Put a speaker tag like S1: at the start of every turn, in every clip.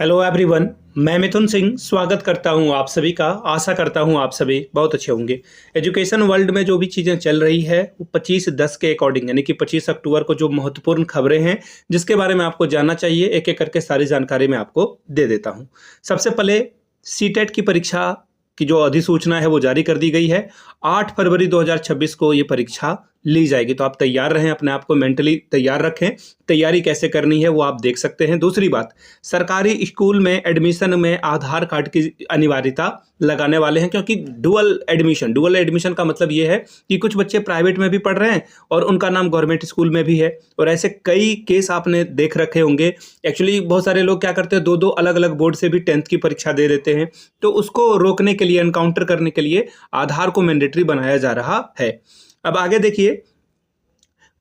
S1: Hello everyone. मैं मिथुन सिंह स्वागत करता हूं आप सभी का। आशा करता हूं आप सभी बहुत अच्छे होंगे। एजुकेशन वर्ल्ड में जो भी चीज़ें चल रही है वो 25/10 के अकॉर्डिंग यानी कि 25 अक्टूबर को जो महत्वपूर्ण खबरें हैं जिसके बारे में आपको जानना चाहिए, एक एक करके सारी जानकारी मैं आपको दे देता हूं। सबसे पहले सीटेट की परीक्षा की जो अधिसूचना है वो जारी कर दी गई है। 8 फरवरी 2026 को ये परीक्षा ली जाएगी, तो आप तैयार रहें, अपने आप को मेंटली तैयार रखें। तैयारी कैसे करनी है वो आप देख सकते हैं। दूसरी बात, सरकारी स्कूल में एडमिशन में आधार कार्ड की अनिवार्यता लगाने वाले हैं, क्योंकि डुअल एडमिशन का मतलब ये है कि कुछ बच्चे प्राइवेट में भी पढ़ रहे हैं और उनका नाम गवर्नमेंट स्कूल में भी है, और ऐसे कई केस आपने देख रखे होंगे। एक्चुअली बहुत सारे लोग क्या करते हैं, दो अलग अलग बोर्ड से भी 10th की परीक्षा दे देते हैं। तो उसको रोकने के लिए, एनकाउंटर करने के लिए आधार को मैंडेटरी बनाया जा रहा है। अब आगे देखिए,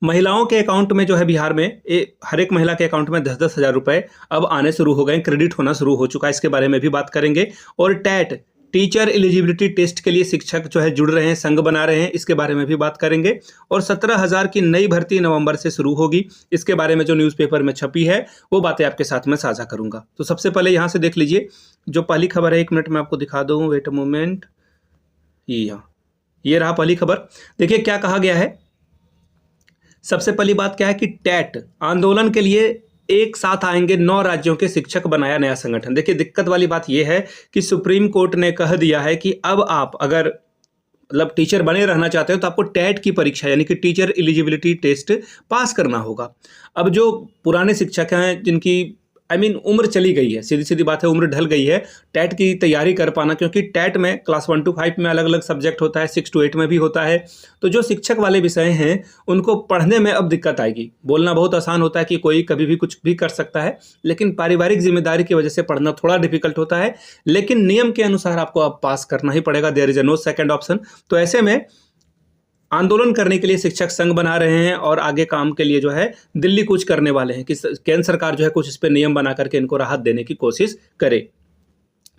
S1: महिलाओं के अकाउंट में जो है बिहार में हर एक महिला के अकाउंट में 10-10 हज़ार रुपए अब आने शुरू हो गए, क्रेडिट होना शुरू हो चुका है। इसके बारे में भी बात करेंगे। और टेट टीचर एलिजिबिलिटी टेस्ट के लिए शिक्षक जो है जुड़ रहे हैं, संघ बना रहे हैं, इसके बारे में भी बात करेंगे। और 17,000 की नई भर्ती नवंबर से शुरू होगी, इसके बारे में जो न्यूज़पेपर में छपी है वो बातें आपके साथ में साझा करूंगा। तो सबसे पहले यहाँ से देख लीजिए जो पहली खबर है। 1 मिनट में आपको दिखा दूँ, वेट अ मोमेंट। ये रहा पहली खबर। देखिए क्या कहा गया है। सबसे पहली बात क्या है कि टेट आंदोलन के लिए एक साथ आएंगे 9 राज्यों के शिक्षक, बनाया नया संगठन। देखिए दिक्कत वाली बात यह है कि सुप्रीम कोर्ट ने कह दिया है कि अब आप अगर मतलब टीचर बने रहना चाहते हो तो आपको टेट की परीक्षा यानी कि टीचर एलिजिबिलिटी टेस्ट पास करना होगा। अब जो पुराने शिक्षक हैं जिनकी उम्र चली गई है, सीधी सीधी बात है, उम्र ढल गई है, टेट की तैयारी कर पाना, क्योंकि टेट में क्लास 1 to 5 में अलग अलग सब्जेक्ट होता है, 6 to 8 में भी होता है। तो जो शिक्षक वाले विषय हैं उनको पढ़ने में अब दिक्कत आएगी। बोलना बहुत आसान होता है कि कोई कभी भी कुछ भी कर सकता है, लेकिन पारिवारिक जिम्मेदारी की वजह से पढ़ना थोड़ा डिफिकल्ट होता है। लेकिन नियम के अनुसार आपको अब पास करना ही पड़ेगा, there is no second option. तो ऐसे में आंदोलन करने के लिए शिक्षक संघ बना रहे हैं और आगे काम के लिए जो है दिल्ली कूच करने वाले हैं कि केंद्र सरकार जो है कुछ इस पे नियम बना करके इनको राहत देने की कोशिश करे।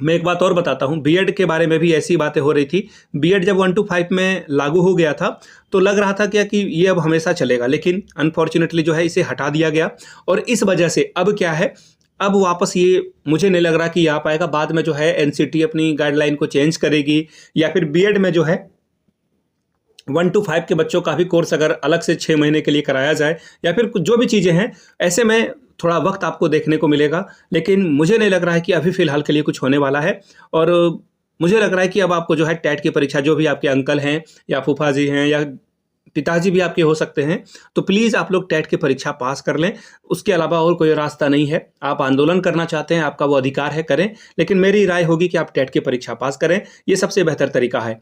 S1: मैं एक बात और बताता हूं, बीएड के बारे में भी ऐसी बातें हो रही थी। बीएड जब 1 to 5 में लागू हो गया था तो लग रहा था क्या कि ये अब हमेशा चलेगा, लेकिन अनफॉर्चुनेटली जो है इसे हटा दिया गया। और इस वजह से अब क्या है, अब वापस ये मुझे नहीं लग रहा कि आ पाएगा। बाद में जो है एनसीटी अपनी गाइडलाइन को चेंज करेगी, या फिर बीएड में जो है 1 to 5 के बच्चों का भी कोर्स अगर अलग से 6 महीने के लिए कराया जाए, या फिर कुछ जो भी चीज़ें हैं, ऐसे में थोड़ा वक्त आपको देखने को मिलेगा। लेकिन मुझे नहीं लग रहा है कि अभी फ़िलहाल के लिए कुछ होने वाला है। और मुझे लग रहा है कि अब आपको जो है टेट की परीक्षा, जो भी आपके अंकल हैं या फूफा जी हैं या पिताजी भी आपके हो सकते हैं, तो प्लीज़ आप लोग टेट की परीक्षा पास कर लें। उसके अलावा और कोई रास्ता नहीं है। आप आंदोलन करना चाहते हैं, आपका वो अधिकार है, करें, लेकिन मेरी राय होगी कि आप टेट की परीक्षा पास करें, ये सबसे बेहतर तरीका है।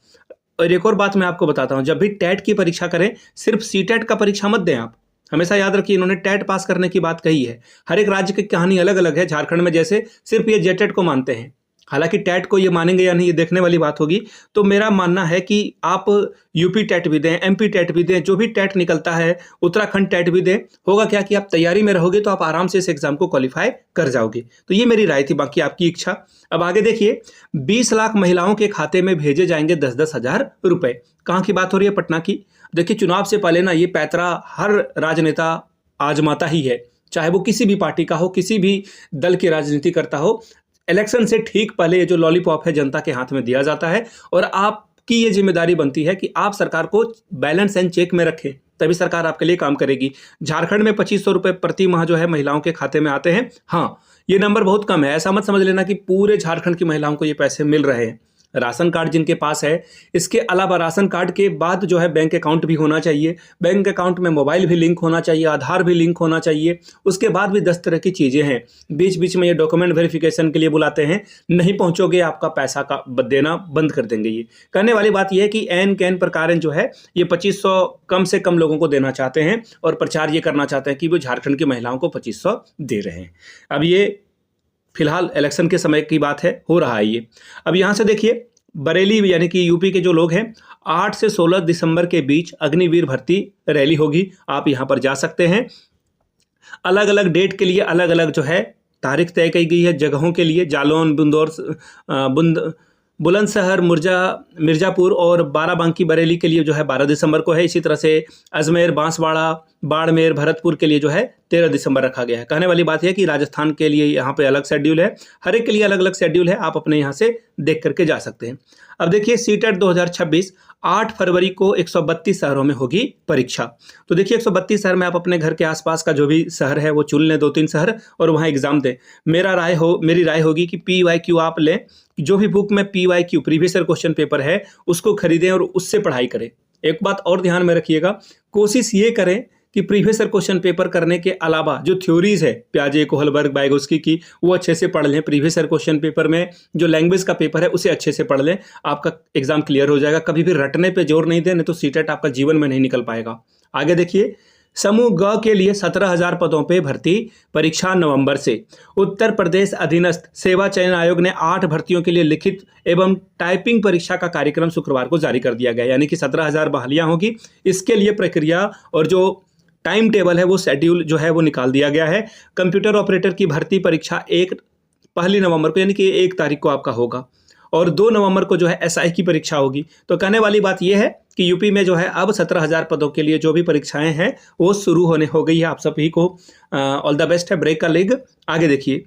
S1: और एक और बात मैं आपको बताता हूं, जब भी टेट की परीक्षा करें सिर्फ सीटेट का परीक्षा मत दें आप। हमेशा याद रखिए, इन्होंने टेट पास करने की बात कही है। हर एक राज्य की कहानी अलग अलग है। झारखंड में जैसे सिर्फ ये जेटेट को मानते हैं, हालांकि टेट को ये मानेंगे या नहीं ये देखने वाली बात होगी। तो मेरा मानना है कि आप यूपी टेट भी दें, एमपी टेट भी दें, जो भी टेट निकलता है, उत्तराखंड टेट भी दें। होगा क्या कि आप तैयारी में रहोगे तो आप आराम से इस एग्जाम को क्वालिफाई कर जाओगे। तो ये मेरी राय थी, बाकी आपकी इच्छा। अब आगे देखिए, 20 लाख महिलाओं के खाते में भेजे जाएंगे 10-10 हज़ार रुपए। कहाँ की बात हो रही है? पटना की। देखिए चुनाव से पहले ना ये पैतरा हर राजनेता आजमाता ही है, चाहे वो किसी भी पार्टी का हो, किसी भी दल की राजनीति करता हो। इलेक्शन से ठीक पहले ये जो लॉलीपॉप है जनता के हाथ में दिया जाता है, और आपकी ये जिम्मेदारी बनती है कि आप सरकार को बैलेंस एंड चेक में रखें, तभी सरकार आपके लिए काम करेगी। झारखंड में 2500 रुपये प्रति माह जो है महिलाओं के खाते में आते हैं। हाँ, ये नंबर बहुत कम है, ऐसा मत समझ लेना कि पूरे झारखंड की महिलाओं को ये पैसे मिल रहे हैं। राशन कार्ड जिनके पास है, इसके अलावा राशन कार्ड के बाद जो है बैंक अकाउंट भी होना चाहिए। बैंक अकाउंट में मोबाइल भी लिंक होना चाहिए, आधार भी लिंक होना चाहिए। उसके बाद भी 10 तरह की चीज़ें हैं। बीच बीच में ये डॉक्यूमेंट वेरिफिकेशन के लिए बुलाते हैं, नहीं पहुंचोगे आपका पैसा का देना बंद कर देंगे। ये कहने वाली बात यह है कि एन कैन प्रकार जो है ये 2500 कम से कम लोगों को देना चाहते हैं, और प्रचार ये करना चाहते हैं कि वो झारखंड की महिलाओं को 2500 दे रहे हैं। अब ये फिलहाल इलेक्शन के समय की बात है, हो रहा है ये। अब यहाँ से देखिए, बरेली यानी कि यूपी के जो लोग हैं, 8 से 16 दिसंबर के बीच अग्निवीर भर्ती रैली होगी। आप यहाँ पर जा सकते हैं। अलग अलग डेट के लिए अलग अलग जो है तारीख तय की गई है जगहों के लिए। जालौन, बुलंदशहर, मिर्ज़ापुर और बाराबंकी बरेली के लिए जो है 12 दिसंबर को है। इसी तरह से अजमेर, बांसवाड़ा, बाड़मेर, भरतपुर के लिए जो है 13 दिसंबर रखा गया है। कहने वाली बात है कि राजस्थान के लिए यहाँ पे अलग शेड्यूल है, हर एक के लिए अलग अलग शेड्यूल है, आप अपने यहाँ से देख करके जा सकते हैं। अब देखिए सीटेट 2026 8 फरवरी को 132 शहरों में होगी परीक्षा। तो देखिए 132 शहर में आप अपने घर के आसपास का जो भी शहर है वो चुन लें, 2-3 शहर, और वहाँ एग्जाम दें। मेरी राय होगी कि PYQ आप लें, जो भी बुक में PYQ previous year question paper है उसको खरीदें और उससे पढ़ाई करें। एक बात और ध्यान में रखिएगा, कोशिश ये करें कि प्रीवियस ईयर क्वेश्चन पेपर करने के अलावा जो थ्योरीज है प्याजे, कोहलबर्ग, वाइगोस्की की, वो अच्छे से पढ़ लें। प्रीवियस ईयर क्वेश्चन पेपर में जो लैंग्वेज का पेपर है उसे अच्छे से पढ़ लें, आपका एग्जाम क्लियर हो जाएगा। कभी भी रटने पे जोर नहीं दें, नहीं तो सीटेट आपका जीवन में नहीं निकल पाएगा। आगे देखिए, समूह ग के लिए 17,000 पदों पे भर्ती, परीक्षा नवंबर से। उत्तर प्रदेश अधीनस्थ सेवा चयन आयोग ने 8 भर्तियों के लिए लिखित एवं टाइपिंग परीक्षा का कार्यक्रम शुक्रवार को जारी कर दिया गया, यानी कि 17,000 बहालियां होगी। इसके लिए प्रक्रिया और जो टाइम टेबल है वो शेड्यूल जो है वो निकाल दिया गया है। कंप्यूटर ऑपरेटर की भर्ती परीक्षा 1 नवंबर को, यानी कि 1 तारीख को आपका होगा, और 2 नवंबर को जो है SI की परीक्षा होगी। तो कहने वाली बात यह है कि यूपी में जो है अब 17,000 पदों के लिए जो भी परीक्षाएं हैं वो शुरू होने हो गई है। आप सभी को ऑल द बेस्ट है, ब्रेक का लेग। आगे देखिए,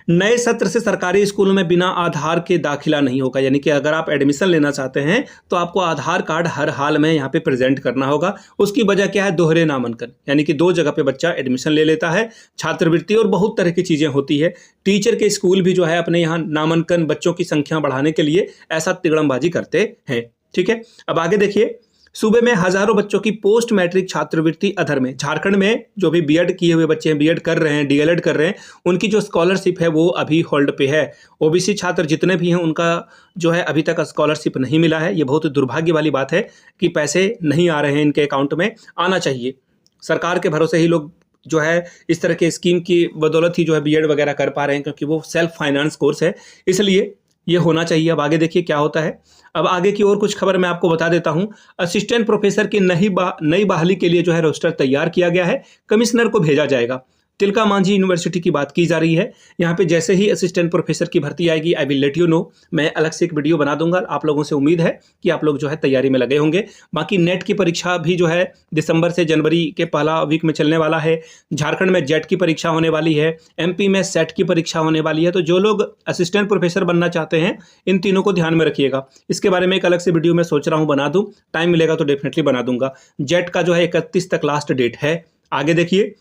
S1: नए सत्र से सरकारी स्कूलों में बिना आधार के दाखिला नहीं होगा, यानी कि अगर आप एडमिशन लेना चाहते हैं तो आपको आधार कार्ड हर हाल में यहाँ पे प्रेजेंट करना होगा। उसकी वजह क्या है? दोहरे नामांकन, यानी कि 2 जगह पे बच्चा एडमिशन ले लेता है, छात्रवृत्ति और बहुत तरह की चीज़ें होती है। टीचर के स्कूल भी जो है अपने यहाँ नामांकन, बच्चों की संख्या बढ़ाने के लिए ऐसा तिगड़मबाजी करते हैं। ठीक है, अब आगे देखिए, सूबे में हजारों बच्चों की पोस्ट मैट्रिक छात्रवृत्ति अधर में। झारखंड में जो भी बीएड किए हुए बच्चे हैं, बीएड कर रहे हैं, डीएलएड कर रहे हैं, उनकी जो स्कॉलरशिप है वो अभी होल्ड पे है। ओबीसी छात्र जितने भी हैं उनका जो है अभी तक स्कॉलरशिप नहीं मिला है। ये बहुत दुर्भाग्य वाली बात है कि पैसे नहीं आ रहे हैं इनके अकाउंट में, आना चाहिए। सरकार के भरोसे ही लोग जो है इस तरह के स्कीम की बदौलत ही जो है बीएड वगैरह कर पा रहे हैं, क्योंकि वो सेल्फ फाइनेंस कोर्स है, इसलिए ये होना चाहिए। अब आगे देखिए क्या होता है। अब आगे की और कुछ खबर मैं आपको बता देता हूं। असिस्टेंट प्रोफेसर की नई बहाली के लिए जो है रोस्टर तैयार किया गया है, कमिश्नर को भेजा जाएगा। तिलका मांझी यूनिवर्सिटी की बात की जा रही है। यहाँ पे जैसे ही असिस्टेंट प्रोफेसर की भर्ती आएगी, I will let you know, मैं अलग से एक वीडियो बना दूंगा। आप लोगों से उम्मीद है कि आप लोग जो है तैयारी में लगे होंगे। बाकी नेट की परीक्षा भी जो है दिसंबर से जनवरी के पहला वीक में चलने वाला है। झारखंड में जेट की परीक्षा होने वाली है, MP में सेट की परीक्षा होने वाली है। तो जो लोग असिस्टेंट प्रोफेसर बनना चाहते हैं, इन तीनों को ध्यान में रखिएगा। इसके बारे में एक अलग से वीडियो मैं सोच रहा हूँ बना दूँ, टाइम मिलेगा तो डेफिनेटली बना दूंगा। जेट का जो है 31 तक लास्ट डेट है। आगे देखिए,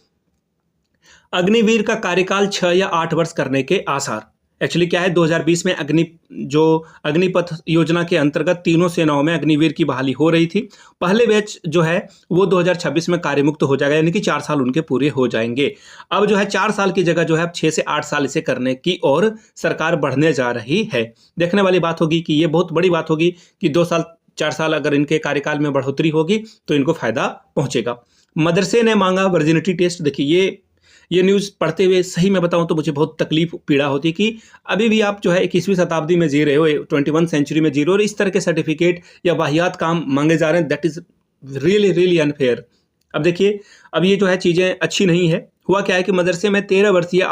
S1: अग्निवीर का कार्यकाल 6 या 8 वर्ष करने के आसार। एक्चुअली क्या है, 2020 में अग्निपथ योजना के अंतर्गत तीनों सेनाओं में अग्निवीर की बहाली हो रही थी। पहले बैच जो है वो 2026 में कार्यमुक्त हो जाएगा, यानी कि 4 साल उनके पूरे हो जाएंगे। अब जो है 4 साल की जगह जो है 6 से 8 साल इसे करने की और सरकार बढ़ने जा रही है। देखने वाली बात होगी कि ये बहुत बड़ी बात होगी कि 2 साल 4 साल अगर इनके कार्यकाल में बढ़ोतरी होगी तो इनको फायदा पहुंचेगा। मदरसे ने मांगा वर्जिनिटी टेस्ट। देखिए ये न्यूज़ पढ़ते हुए सही में बताऊं तो मुझे बहुत तकलीफ पीड़ा होती है कि अभी भी आप जो है 21वीं शताब्दी में जी रहे हो, 21 सेंचुरी में जी रहे हो और इस तरह के सर्टिफिकेट या वाहियात काम मांगे जा रहे हैं। That is really unfair. अब देखिए, अब ये जो है चीज़ें अच्छी नहीं है। हुआ क्या है कि मदरसे में 13 वर्षीय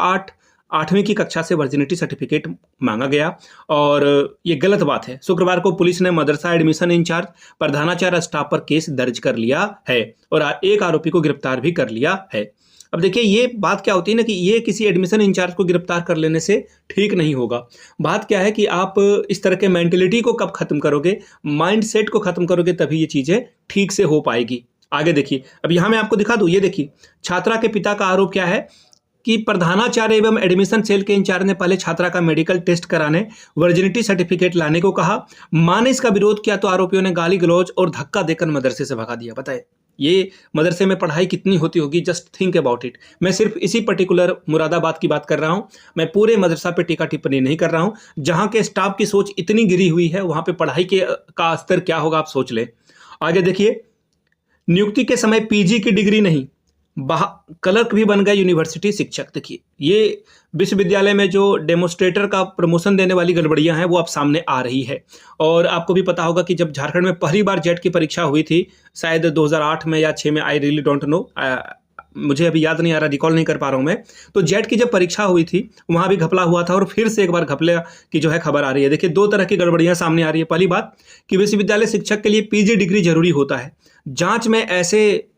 S1: 8वीं की कक्षा से वर्जिनिटी सर्टिफिकेट मांगा गया और ये गलत बात है। शुक्रवार को पुलिस ने मदरसा एडमिशन इंचार्ज, प्रधानाचार्य स्टाफ पर केस दर्ज कर लिया है और एक आरोपी को गिरफ्तार भी कर लिया है। अब देखिए, ये बात क्या होती है ना कि ये किसी एडमिशन इंचार्ज को गिरफ्तार कर लेने से ठीक नहीं होगा। बात क्या है कि आप इस तरह के मेंटलिटी को कब खत्म करोगे, माइंडसेट को खत्म करोगे, तभी ये चीज़ें ठीक से हो पाएगी। आगे देखिए, अब यहाँ मैं आपको दिखा दूँ, ये देखिए, छात्रा के पिता का आरोप क्या है कि प्रधानाचार्य एवं एडमिशन सेल के इंचार्ज ने पहले छात्रा का मेडिकल टेस्ट कराने, वर्जिनिटी सर्टिफिकेट लाने को कहा। मां ने इसका विरोध किया तो आरोपियों ने गाली गलौज और धक्का देकर मदरसे से भगा दिया। बताए ये मदरसे में पढ़ाई कितनी होती होगी, जस्ट थिंक अबाउट इट। मैं सिर्फ इसी पर्टिकुलर मुरादाबाद की बात कर रहा हूं, मैं पूरे मदरसा पे टीका टिप्पणी नहीं कर रहा हूं। जहां के स्टाफ की सोच इतनी गिरी हुई है, वहां पे पढ़ाई का स्तर क्या होगा आप सोच लें। आगे देखिए, नियुक्ति के समय PG की डिग्री नहीं, क्लर्क भी बन गए यूनिवर्सिटी शिक्षक। देखिए, ये विश्वविद्यालय में जो डेमोस्ट्रेटर का प्रमोशन देने वाली गड़बड़ियां हैं वो अब सामने आ रही है। और आपको भी पता होगा कि जब झारखंड में पहली बार जेट की परीक्षा हुई थी, शायद 2008 में या 6 में, आई रियली डोंट नो, मुझे अभी याद नहीं आ रहा, रिकॉल नहीं कर पा रहा हूँ मैं। तो जेट की जब परीक्षा हुई थी वहाँ भी घपला हुआ था और फिर से एक बार घपले की जो है खबर आ रही है। देखिए 2 तरह की गड़बड़ियाँ सामने आ रही है। पहली बात कि विश्वविद्यालय शिक्षक के लिए पीजी डिग्री जरूरी होता है। जांच में ऐसे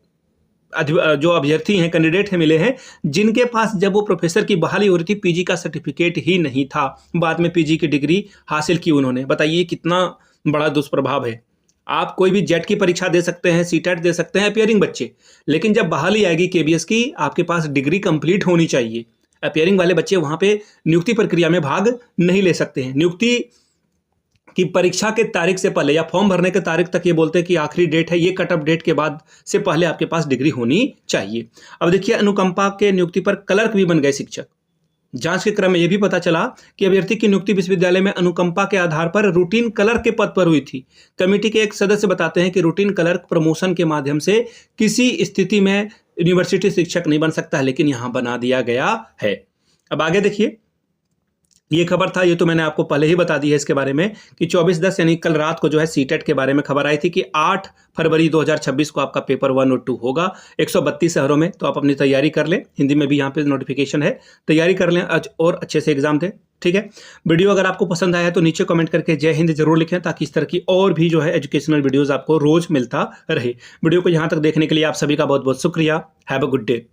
S1: जो अभ्यर्थी हैं, कैंडिडेट हैं, मिले हैं जिनके पास जब वो प्रोफेसर की बहाली हो रही थी पीजी का सर्टिफिकेट ही नहीं था, बाद में पीजी की डिग्री हासिल की उन्होंने। बताइए कितना बड़ा दुष्प्रभाव है। आप कोई भी जेट की परीक्षा दे सकते हैं, सीटेट दे सकते हैं, अपियरिंग बच्चे, लेकिन जब बहाली आएगी केबीएस की, आपके पास डिग्री कंप्लीट होनी चाहिए। अपियरिंग वाले बच्चे वहां पे नियुक्ति प्रक्रिया में भाग नहीं ले सकते हैं। नियुक्ति कि परीक्षा के तारीख से पहले या फॉर्म भरने के तारीख तक ये बोलते हैं कि आखिरी डेट है, ये कट ऑफ डेट के बाद से पहले आपके पास डिग्री होनी चाहिए। अब देखिए अनुकंपा के नियुक्ति पर क्लर्क भी बन गए शिक्षक। जांच के क्रम में यह भी पता चला कि अभ्यर्थी की नियुक्ति विश्वविद्यालय में अनुकंपा के आधार पर रूटीन क्लर्क के पद पर हुई थी। कमेटी के एक सदस्य बताते हैं कि रूटीन क्लर्क प्रमोशन के माध्यम से किसी स्थिति में यूनिवर्सिटी शिक्षक नहीं बन सकता है, लेकिन यहां बना दिया गया है। अब आगे देखिए, ये खबर था, ये तो मैंने आपको पहले ही बता दी है इसके बारे में कि 24/10 यानी कल रात को जो है सीटेट के बारे में खबर आई थी कि 8 फरवरी 2026 को आपका पेपर 1 और 2 होगा 132 शहरों में। तो आप अपनी तैयारी कर लें, हिंदी में भी यहाँ पे नोटिफिकेशन है, तैयारी कर लें और अच्छे से एग्जाम दें। ठीक है, वीडियो अगर आपको पसंद आया तो नीचे कमेंट करके जय हिंद जरूर लिखें, ताकि इस तरह की और भी जो है एजुकेशनल वीडियोज़ आपको रोज मिलता रहे। वीडियो को यहाँ तक देखने के लिए आप सभी का बहुत बहुत शुक्रिया। Have a good day.